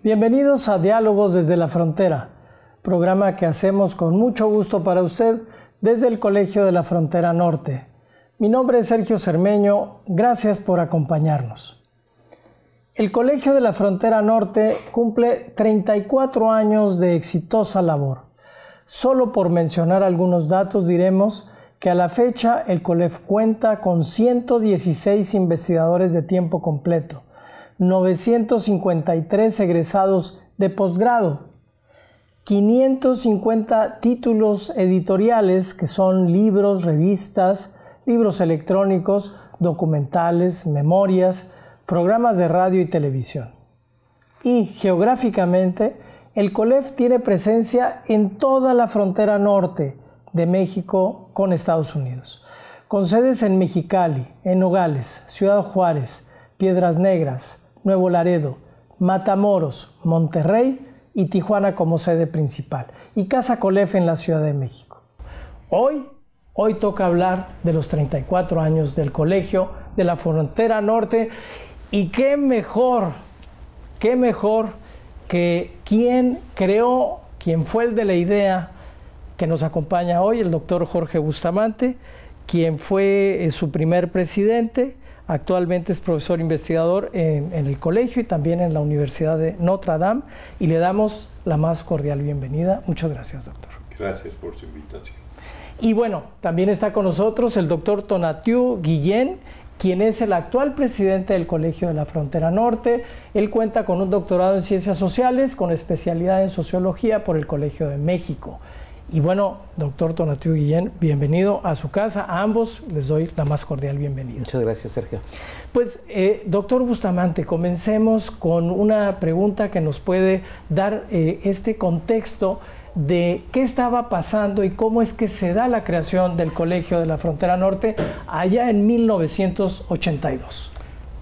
Bienvenidos a Diálogos desde la Frontera, programa que hacemos con mucho gusto para usted desde el Colegio de la Frontera Norte. Mi nombre es Sergio Cermeño, gracias por acompañarnos. El Colegio de la Frontera Norte cumple 34 años de exitosa labor. Solo por mencionar algunos datos diremos que a la fecha el COLEF cuenta con 116 investigadores de tiempo completo, 953 egresados de posgrado, 550 títulos editoriales que son libros, revistas, libros electrónicos, documentales, memorias, programas de radio y televisión. Y geográficamente, el COLEF tiene presencia en toda la frontera norte de México con Estados Unidos, con sedes en Mexicali, en Nogales, Ciudad Juárez, Piedras Negras, Nuevo Laredo, Matamoros, Monterrey y Tijuana como sede principal, y Casa COLEF en la Ciudad de México. Hoy toca hablar de los 34 años del Colegio de la Frontera Norte, y qué mejor que quien fue el de la idea, que nos acompaña hoy, el doctor Jorge Bustamante, quien fue su primer presidente. Actualmente es profesor investigador en el colegio y también en la Universidad de Notre Dame, y le damos la más cordial bienvenida. Muchas gracias, doctor. Gracias por su invitación. Y bueno, también está con nosotros el doctor Tonatiuh Guillén, quien es el actual presidente del Colegio de la Frontera Norte. Él cuenta con un doctorado en Ciencias Sociales, con especialidad en Sociología por el Colegio de México. Y bueno, doctor Tonatiuh Guillén, bienvenido a su casa. A ambos les doy la más cordial bienvenida. Muchas gracias, Sergio. Pues, doctor Bustamante, comencemos con una pregunta que nos puede dar este contexto de qué estaba pasando y cómo es que se da la creación del Colegio de la Frontera Norte allá en 1982.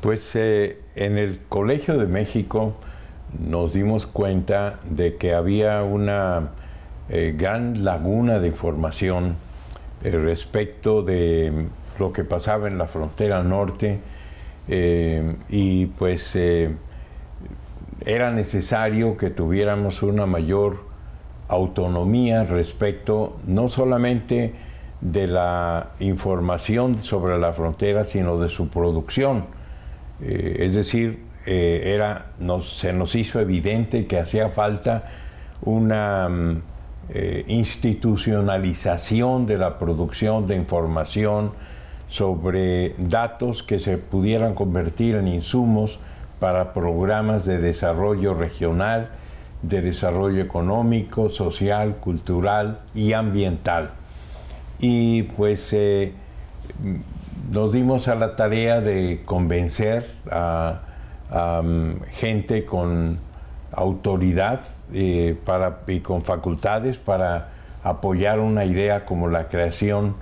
Pues en el Colegio de México nos dimos cuenta de que había una gran laguna de información respecto de lo que pasaba en la frontera norte, y pues era necesario que tuviéramos una mayor autonomía respecto no solamente de la información sobre la frontera, sino de su producción. Es decir, se nos hizo evidente que hacía falta una institucionalización de la producción de información sobre datos que se pudieran convertir en insumos para programas de desarrollo regional, de desarrollo económico, social, cultural y ambiental. Y pues nos dimos a la tarea de convencer a gente con autoridad y con facultades para apoyar una idea como la creación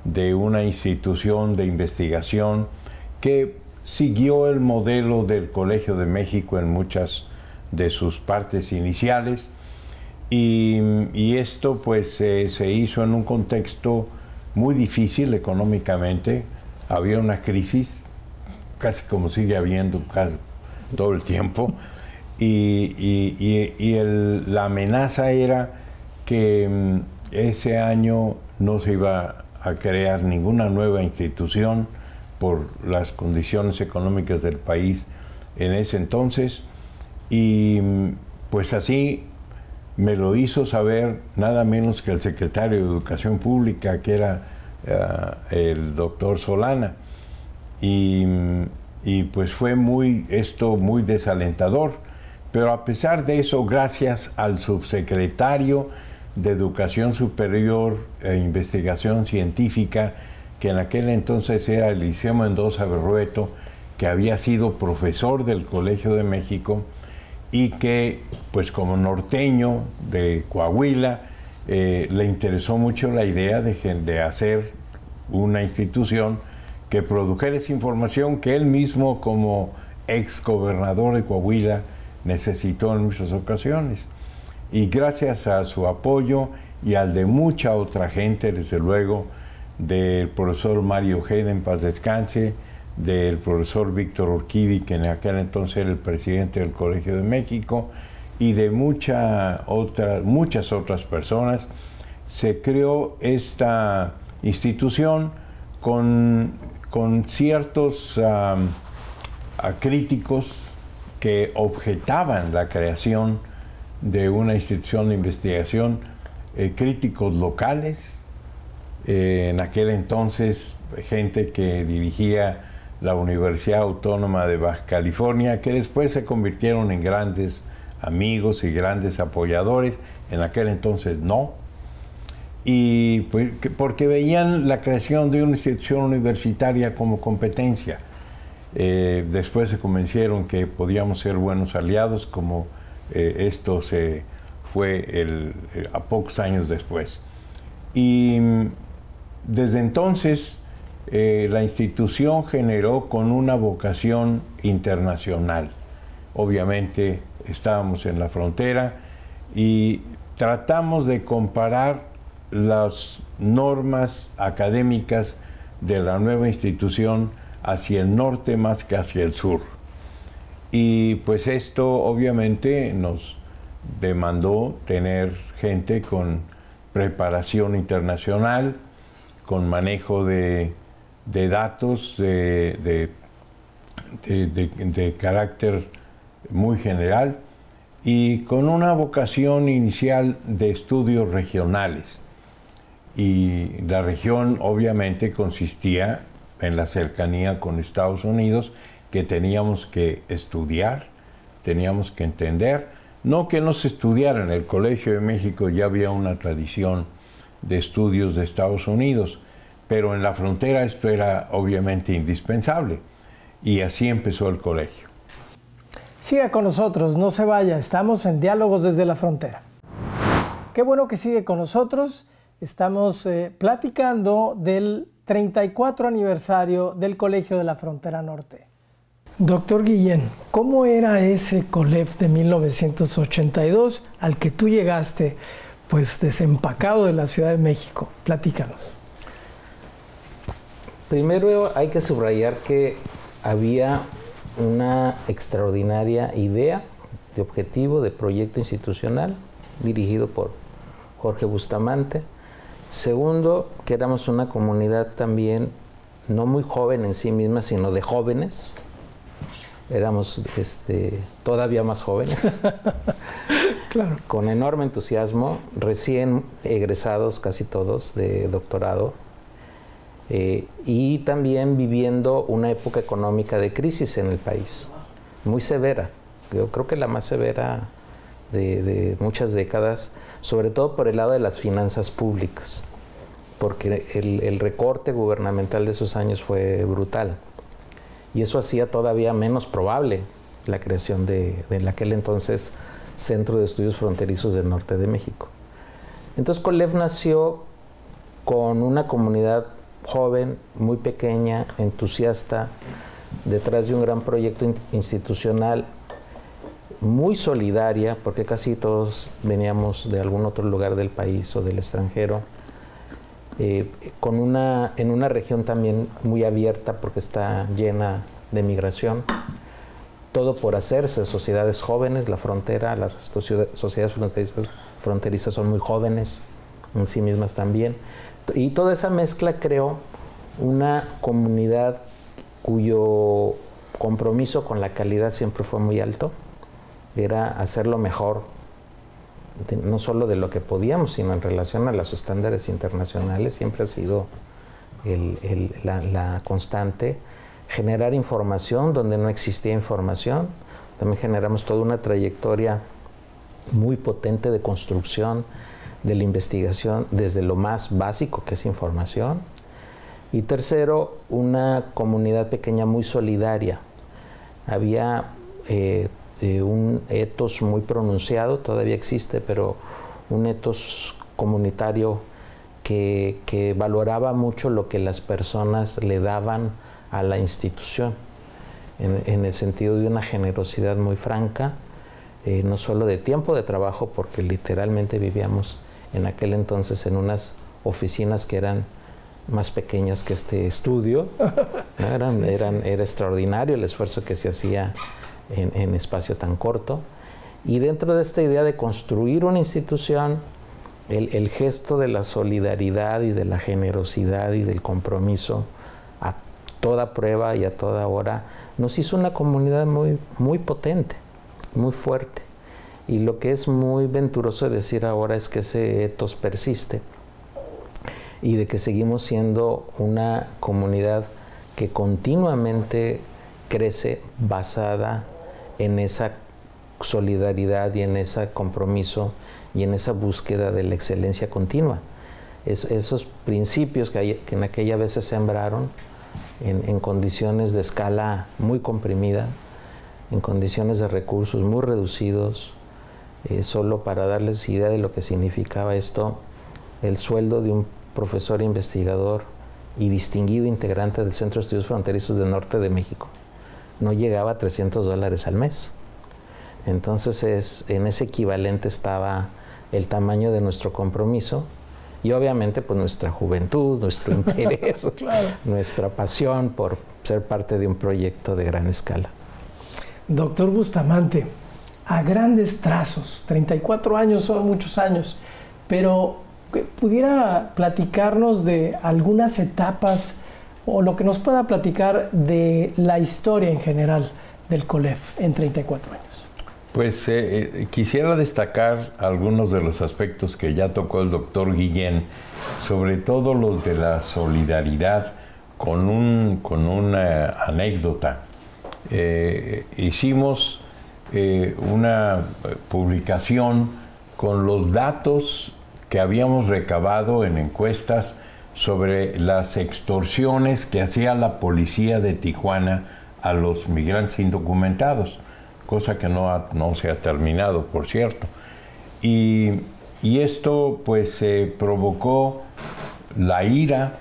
de una institución de investigación que siguió el modelo del Colegio de México en muchas de sus partes iniciales, y esto pues se hizo en un contexto muy difícil económicamente. Había una crisis, casi como sigue habiendo todo el tiempo, la amenaza era que ese año no se iba a crear ninguna nueva institución por las condiciones económicas del país en ese entonces. Y pues así me lo hizo saber nada menos que el secretario de Educación Pública, que era el doctor Solana. Y pues fue esto muy desalentador. Pero a pesar de eso, gracias al subsecretario de Educación Superior e Investigación Científica, que en aquel entonces era Eliseo Mendoza Berrueto, que había sido profesor del Colegio de México, y que, pues como norteño de Coahuila, le interesó mucho la idea de hacer una institución que produjera esa información que él mismo, como ex gobernador de Coahuila, necesitó en muchas ocasiones. Y gracias a su apoyo y al de mucha otra gente, desde luego, del profesor Mario Ojeda, en paz descanse, del profesor Víctor Urquidi, que en aquel entonces era el presidente del Colegio de México, y de muchas otras personas, se creó esta institución con ciertos críticos que objetaban la creación de una institución de investigación, críticos locales, en aquel entonces gente que dirigía la Universidad Autónoma de Baja California, que después se convirtieron en grandes amigos y grandes apoyadores, en aquel entonces no, y pues, porque veían la creación de una institución universitaria como competencia. Después se convencieron que podíamos ser buenos aliados, como esto se fue a pocos años después. Y desde entonces la institución generó con una vocación internacional. Obviamente estábamos en la frontera y tratamos de comparar las normas académicas de la nueva institución hacia el norte más que hacia el sur. Y pues esto obviamente nos demandó tener gente con preparación internacional, con manejo de datos de carácter muy general y con una vocación inicial de estudios regionales. Y la región obviamente consistía en la cercanía con Estados Unidos, que teníamos que estudiar, teníamos que entender. No que no se estudiara, en el Colegio de México ya había una tradición de estudios de Estados Unidos, pero en la frontera esto era obviamente indispensable, y así empezó el colegio. Siga con nosotros, no se vaya, estamos en Diálogos desde la Frontera. Qué bueno que sigue con nosotros, estamos platicando del 34 aniversario del Colegio de la Frontera Norte. Doctor Guillén, ¿cómo era ese COLEF de 1982 al que tú llegaste, pues desempacado de la Ciudad de México? Platícanos. Primero hay que subrayar que había una extraordinaria idea de objetivo, de proyecto institucional, dirigido por Jorge Bustamante. Segundo, que éramos una comunidad también no muy joven en sí misma, sino de jóvenes. Éramos todavía más jóvenes, claro, con enorme entusiasmo, recién egresados casi todos de doctorado, y también viviendo una época económica de crisis en el país, muy severa. Yo creo que la más severa de muchas décadas, sobre todo por el lado de las finanzas públicas, porque el recorte gubernamental de esos años fue brutal. Y eso hacía todavía menos probable la creación de aquel entonces Centro de Estudios Fronterizos del Norte de México. Entonces COLEF nació con una comunidad joven, muy pequeña, entusiasta, detrás de un gran proyecto institucional, muy solidaria, porque casi todos veníamos de algún otro lugar del país o del extranjero, en una región también muy abierta porque está llena de migración, todo por hacerse, sociedades jóvenes, la frontera, las sociedades fronterizas son muy jóvenes en sí mismas también, y toda esa mezcla creó una comunidad cuyo compromiso con la calidad siempre fue muy alto, era hacerlo mejor, no solo de lo que podíamos, sino en relación a los estándares internacionales. Siempre ha sido la constante. Generar información donde no existía información. También generamos toda una trayectoria muy potente de construcción de la investigación desde lo más básico, que es información. Y tercero, una comunidad pequeña muy solidaria. Había un ethos muy pronunciado, todavía existe, pero un ethos comunitario que valoraba mucho lo que las personas le daban a la institución, en el sentido de una generosidad muy franca, no solo de tiempo de trabajo, porque literalmente vivíamos en aquel entonces en unas oficinas que eran más pequeñas que este estudio. ¿No? Era extraordinario el esfuerzo que se hacía en espacio tan corto. Y dentro de esta idea de construir una institución, el gesto de la solidaridad y de la generosidad y del compromiso a toda prueba y a toda hora nos hizo una comunidad muy, muy potente, muy fuerte. Y lo que es muy venturoso decir ahora es que ese ethos persiste y de que seguimos siendo una comunidad que continuamente crece basada en esa solidaridad y en ese compromiso y en esa búsqueda de la excelencia continua. Esos principios que en aquella vez se sembraron en condiciones de escala muy comprimida, en condiciones de recursos muy reducidos, solo para darles idea de lo que significaba esto, el sueldo de un profesor investigador y distinguido integrante del Centro de Estudios Fronterizos del Norte de México no llegaba a $300 al mes. Entonces en ese equivalente estaba el tamaño de nuestro compromiso y obviamente pues nuestra juventud, nuestro interés, claro, nuestra pasión por ser parte de un proyecto de gran escala. Doctor Bustamante, a grandes trazos, 34 años son muchos años, pero ¿pudiera platicarnos de algunas etapas o lo que nos pueda platicar de la historia en general del COLEF en 34 años? Pues quisiera destacar algunos de los aspectos que ya tocó el doctor Guillén, sobre todo los de la solidaridad, con una anécdota. Hicimos una publicación con los datos que habíamos recabado en encuestas sobre las extorsiones que hacía la policía de Tijuana a los migrantes indocumentados, cosa que no se ha terminado, por cierto. Y esto pues provocó la ira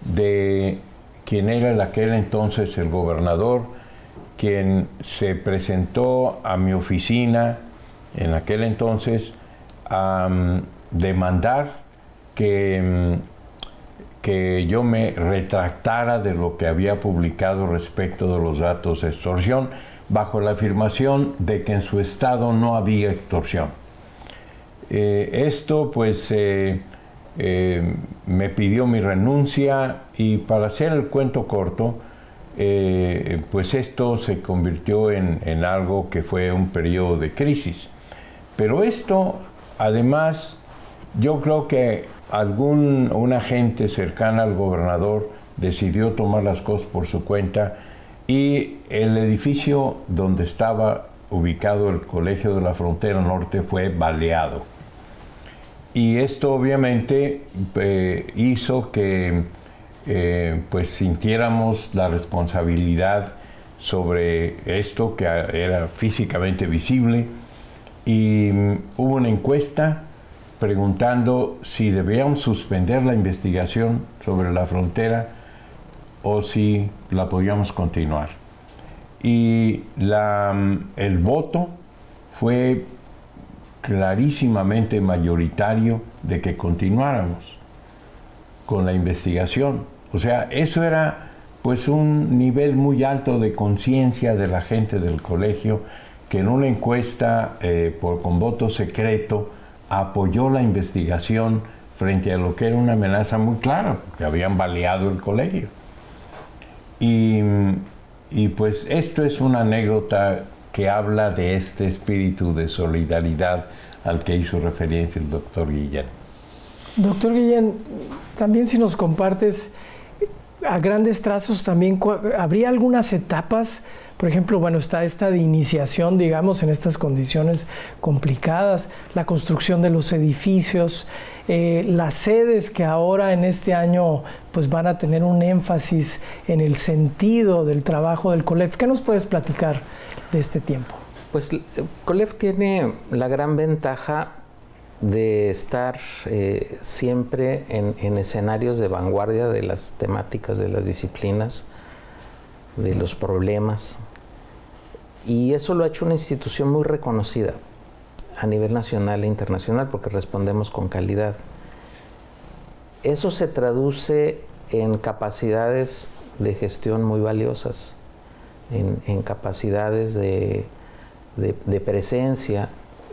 de quien era en aquel entonces el gobernador, quien se presentó a mi oficina en aquel entonces a demandar que yo me retractara de lo que había publicado respecto de los datos de extorsión, bajo la afirmación de que en su estado no había extorsión. Esto pues me pidió mi renuncia y, para hacer el cuento corto, pues esto se convirtió en algo que fue un periodo de crisis. Pero esto, además, yo creo que una gente cercana al gobernador decidió tomar las cosas por su cuenta y el edificio donde estaba ubicado el Colegio de la Frontera Norte fue baleado. Y esto obviamente hizo que pues sintiéramos la responsabilidad sobre esto que era físicamente visible, y hubo una encuesta preguntando si debíamos suspender la investigación sobre la frontera o si la podíamos continuar. Y el voto fue clarísimamente mayoritario de que continuáramos con la investigación. O sea, eso era pues un nivel muy alto de conciencia de la gente del colegio, que en una encuesta con voto secreto apoyó la investigación frente a lo que era una amenaza muy clara, que habían baleado el colegio. Y pues esto es una anécdota que habla de este espíritu de solidaridad al que hizo referencia el doctor Guillén. Doctor Guillén, también si nos compartes a grandes trazos también, ¿habría algunas etapas? Por ejemplo, bueno, está esta de iniciación, digamos, en estas condiciones complicadas, la construcción de los edificios, las sedes que ahora en este año pues van a tener un énfasis en el sentido del trabajo del COLEF. ¿Qué nos puedes platicar de este tiempo? Pues COLEF tiene la gran ventaja de estar siempre en escenarios de vanguardia de las temáticas, de las disciplinas, de los problemas, y eso lo ha hecho una institución muy reconocida a nivel nacional e internacional porque respondemos con calidad. Eso se traduce en capacidades de gestión muy valiosas, en capacidades de presencia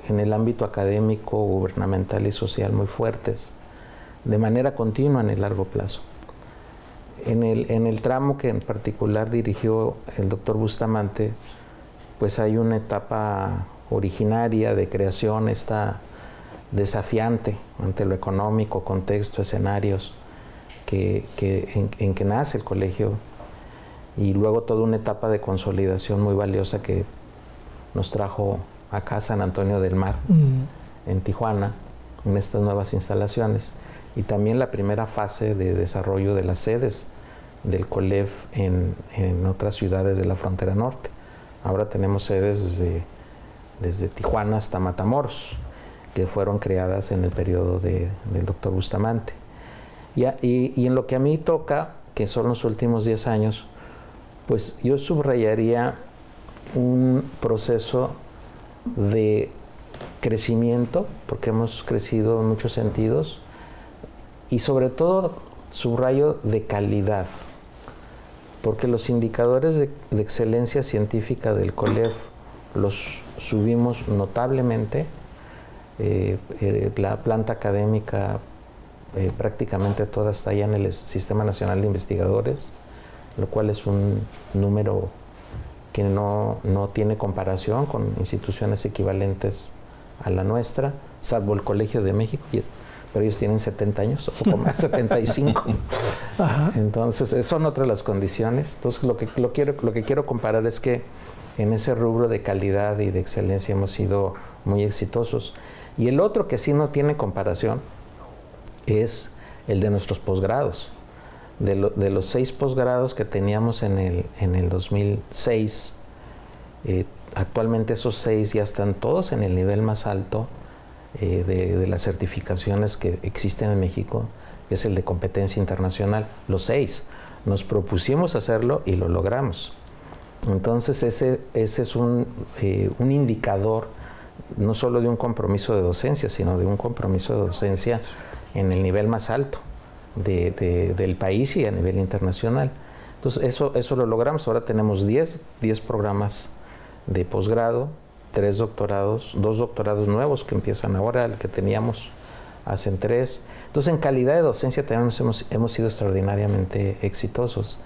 en el ámbito académico, gubernamental y social muy fuertes, de manera continua en el largo plazo. En el tramo que en particular dirigió el doctor Bustamante, pues hay una etapa originaria de creación, esta desafiante ante lo económico, contexto, escenarios, en que nace el colegio, y luego toda una etapa de consolidación muy valiosa que nos trajo acá a San Antonio del Mar, en Tijuana, en estas nuevas instalaciones, y también la primera fase de desarrollo de las sedes del COLEF en otras ciudades de la frontera norte. Ahora tenemos sedes desde Tijuana hasta Matamoros, que fueron creadas en el periodo del doctor Bustamante. Y en lo que a mí toca, que son los últimos 10 años, pues yo subrayaría un proceso de crecimiento, porque hemos crecido en muchos sentidos, y sobre todo subrayo de calidad, porque los indicadores de excelencia científica del COLEF los subimos notablemente. La planta académica prácticamente toda está ya en el Sistema Nacional de Investigadores, lo cual es un número que no tiene comparación con instituciones equivalentes a la nuestra, salvo el Colegio de México, pero ellos tienen 70 años, o poco más, 75. Ajá. Entonces, son otras las condiciones. Entonces, lo que quiero comparar es que en ese rubro de calidad y de excelencia hemos sido muy exitosos. Y el otro que sí no tiene comparación es el de nuestros posgrados. De los 6 posgrados que teníamos en el 2006, actualmente esos 6 ya están todos en el nivel más alto de las certificaciones que existen en México, que es el de competencia internacional. Los 6. Nos propusimos hacerlo y lo logramos. Entonces ese es un indicador no solo de un compromiso de docencia, sino de un compromiso de docencia en el nivel más alto del país y a nivel internacional. Entonces eso lo logramos. Ahora tenemos 10 programas de posgrado, 3 doctorados, 2 doctorados nuevos que empiezan ahora, el que teníamos hacen 3. Entonces en calidad de docencia también hemos sido extraordinariamente exitosos.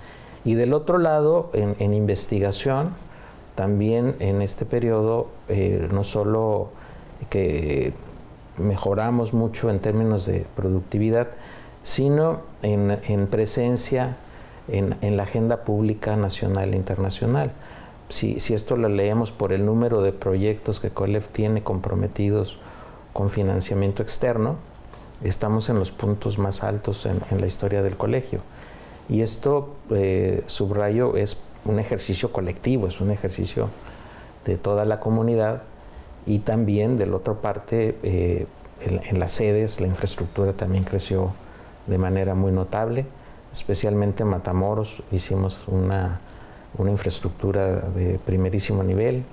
Y del otro lado, en investigación, también en este periodo, no solo que mejoramos mucho en términos de productividad, sino en presencia en la agenda pública nacional e internacional. Si esto lo leemos por el número de proyectos que COLEF tiene comprometidos con financiamiento externo, estamos en los puntos más altos en la historia del colegio. Y esto, subrayo, es un ejercicio colectivo, es un ejercicio de toda la comunidad, y también de la otra parte, en las sedes, la infraestructura también creció de manera muy notable, especialmente en Matamoros hicimos una infraestructura de primerísimo nivel,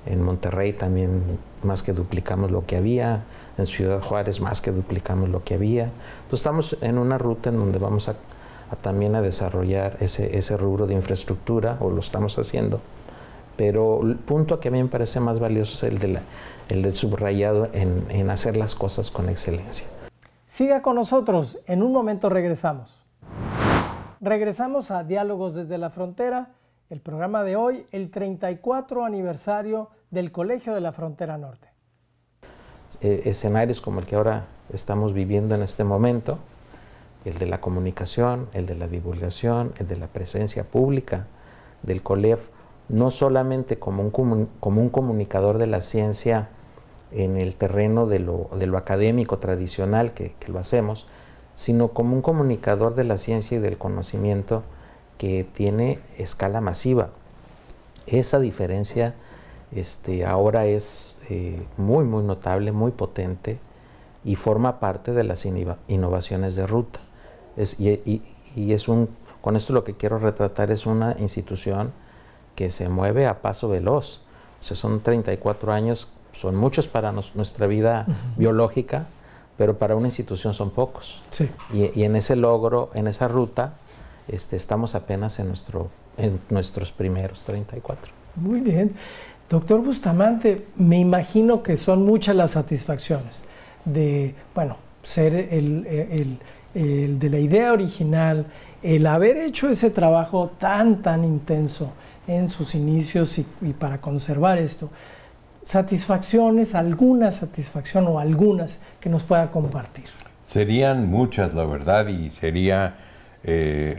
en Monterrey también más que duplicamos lo que había, en Ciudad Juárez más que duplicamos lo que había. Entonces estamos en una ruta en donde vamos también a desarrollar ese rubro de infraestructura, o lo estamos haciendo, pero el punto que a mí me parece más valioso es el del subrayado en hacer las cosas con excelencia. Siga con nosotros, en un momento regresamos. Regresamos a Diálogos desde la Frontera, el programa de hoy, el 34 aniversario del Colegio de la Frontera Norte. Escenarios como el que ahora estamos viviendo en este momento, el de la comunicación, el de la divulgación, el de la presencia pública del COLEF, no solamente como un comunicador de la ciencia en el terreno de lo académico tradicional que lo hacemos, sino como un comunicador de la ciencia y del conocimiento que tiene escala masiva. Esa diferencia ahora es muy, muy notable, muy potente, y forma parte de las innovaciones de ruta. Con esto lo que quiero retratar es una institución que se mueve a paso veloz. O sea, son 34 años, son muchos para nuestra vida biológica, pero para una institución son pocos. Sí. Y en ese logro, en esa ruta, estamos apenas en nuestros primeros 34. Muy bien. Doctor Bustamante, me imagino que son muchas las satisfacciones de, bueno, ser el de la idea original, el haber hecho ese trabajo tan intenso en sus inicios y para conservar esto. Satisfacciones, alguna satisfacción o algunas que nos pueda compartir. Serían muchas, la verdad, y sería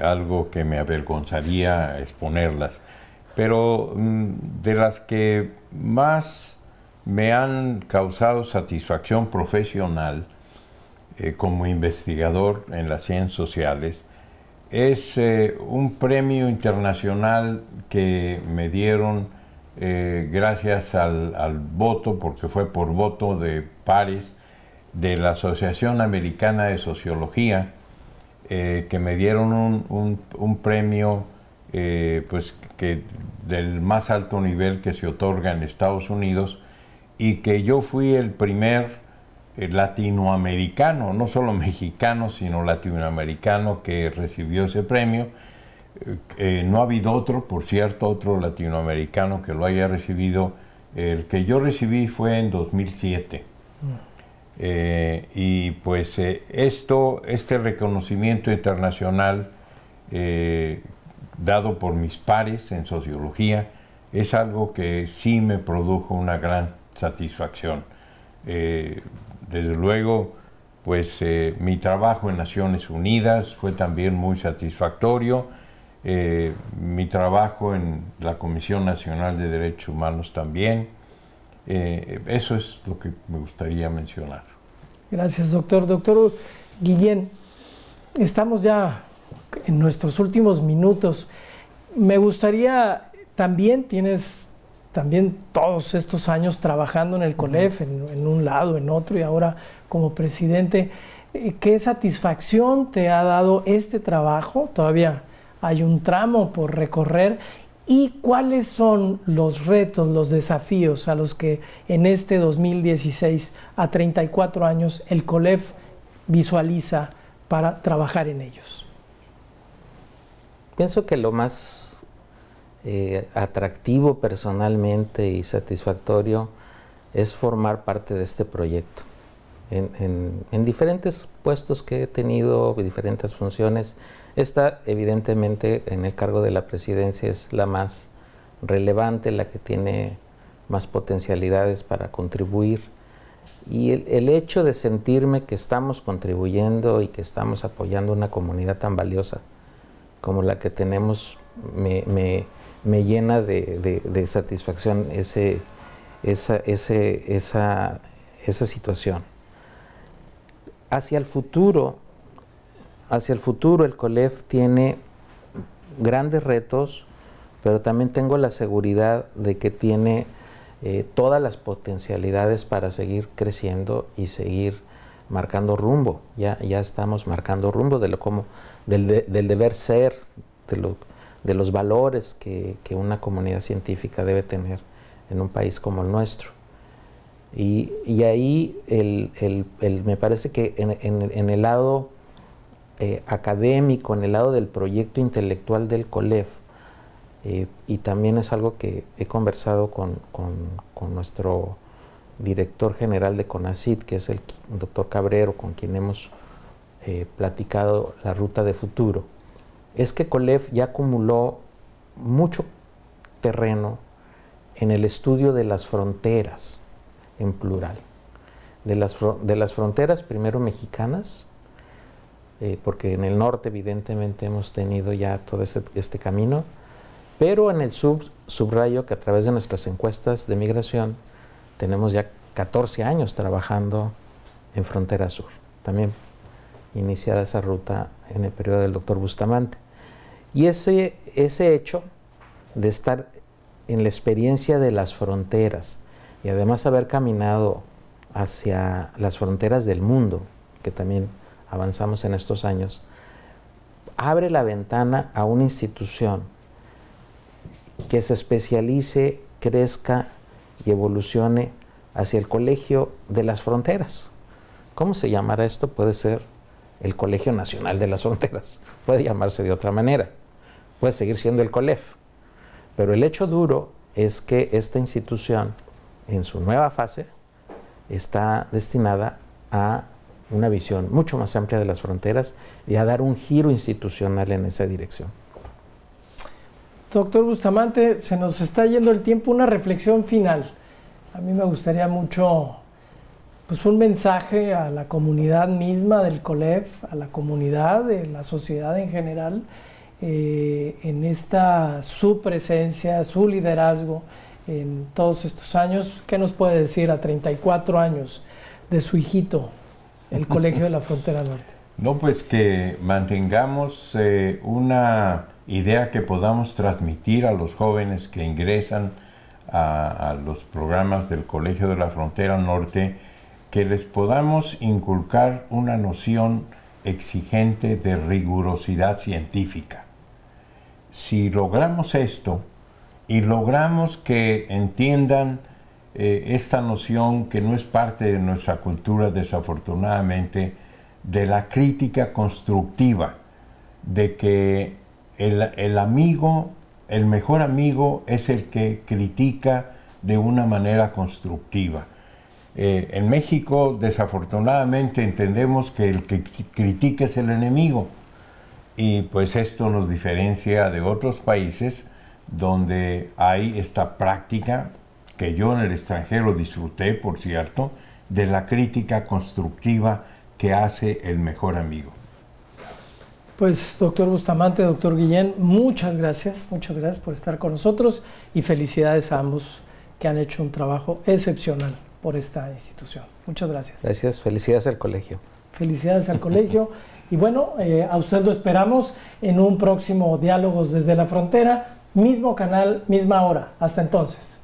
algo que me avergonzaría exponerlas. Pero de las que más me han causado satisfacción profesional como investigador en las ciencias sociales es un premio internacional que me dieron gracias al voto, porque fue por voto de pares de la Asociación Americana de Sociología, que me dieron un premio pues que del más alto nivel que se otorga en Estados Unidos, y que yo fui el primer latinoamericano, no solo mexicano, sino latinoamericano que recibió ese premio. No ha habido otro, por cierto, otro latinoamericano que lo haya recibido. El que yo recibí fue en 2007. Y pues este reconocimiento internacional dado por mis pares en sociología es algo que sí me produjo una gran satisfacción. Desde luego, pues mi trabajo en Naciones Unidas fue también muy satisfactorio. Mi trabajo en la Comisión Nacional de Derechos Humanos también. Eso es lo que me gustaría mencionar. Gracias, doctor. Doctor Guillén, estamos ya en nuestros últimos minutos. Me gustaría, tienes todos estos años trabajando en el COLEF, en un lado, en otro, y ahora como presidente. ¿Qué satisfacción te ha dado este trabajo? Todavía hay un tramo por recorrer. ¿Y cuáles son los retos, los desafíos a los que en este 2016, a 34 años, el COLEF visualiza para trabajar en ellos? Pienso que lo más atractivo personalmente y satisfactorio es formar parte de este proyecto. En diferentes puestos que he tenido, diferentes funciones, esta evidentemente en el cargo de la presidencia es la más relevante, la que tiene más potencialidades para contribuir. Y el hecho de sentirme que estamos contribuyendo y que estamos apoyando una comunidad tan valiosa como la que tenemos me llena de satisfacción esa situación. Hacia el futuro el COLEF tiene grandes retos, pero también tengo la seguridad de que tiene todas las potencialidades para seguir creciendo y seguir marcando rumbo. Ya estamos marcando rumbo del deber ser, de los valores que una comunidad científica debe tener en un país como el nuestro. Y ahí me parece que en el lado académico, en el lado del proyecto intelectual del COLEF, y también es algo que he conversado con nuestro director general de CONACYT, que es el doctor Cabrero, con quien hemos platicado la ruta de futuro, es que COLEF ya acumuló mucho terreno en el estudio de las fronteras, en plural, de las fronteras primero mexicanas, porque en el norte evidentemente hemos tenido ya todo este camino, pero en el subrayo que a través de nuestras encuestas de migración tenemos ya 14 años trabajando en frontera sur, también iniciada esa ruta en el periodo del doctor Bustamante. Y ese hecho de estar en la experiencia de las fronteras y además haber caminado hacia las fronteras del mundo, que también avanzamos en estos años, abre la ventana a una institución que se especialice, crezca y evolucione hacia el Colegio de las Fronteras. ¿Cómo se llamará esto? Puede ser el Colegio Nacional de las Fronteras. Puede llamarse de otra manera. Puede seguir siendo el COLEF. Pero el hecho duro es que esta institución, en su nueva fase, está destinada a una visión mucho más amplia de las fronteras y a dar un giro institucional en esa dirección. Doctor Bustamante, se nos está yendo el tiempo. Una reflexión final. A mí me gustaría mucho, pues, un mensaje a la comunidad misma del COLEF, a la comunidad, de la sociedad en general, en esta su presencia, su liderazgo en todos estos años. ¿Qué nos puede decir a 34 años de su hijito, el Colegio de la Frontera Norte? No, pues que mantengamos una idea que podamos transmitir a los jóvenes que ingresan a los programas del Colegio de la Frontera Norte, que les podamos inculcar una noción exigente de rigurosidad científica. Si logramos esto y logramos que entiendan esta noción, que no es parte de nuestra cultura desafortunadamente, de la crítica constructiva, de que el amigo, el mejor amigo es el que critica de una manera constructiva. En México, desafortunadamente, entendemos que el que critica es el enemigo, y pues esto nos diferencia de otros países donde hay esta práctica, que yo en el extranjero disfruté, por cierto, de la crítica constructiva que hace el mejor amigo. Pues, doctor Bustamante, doctor Guillén, muchas gracias por estar con nosotros, y felicidades a ambos que han hecho un trabajo excepcional por esta institución. Muchas gracias. Gracias, felicidades al colegio. Felicidades al colegio. Y bueno, a usted lo esperamos en un próximo Diálogos desde la Frontera, mismo canal, misma hora. Hasta entonces.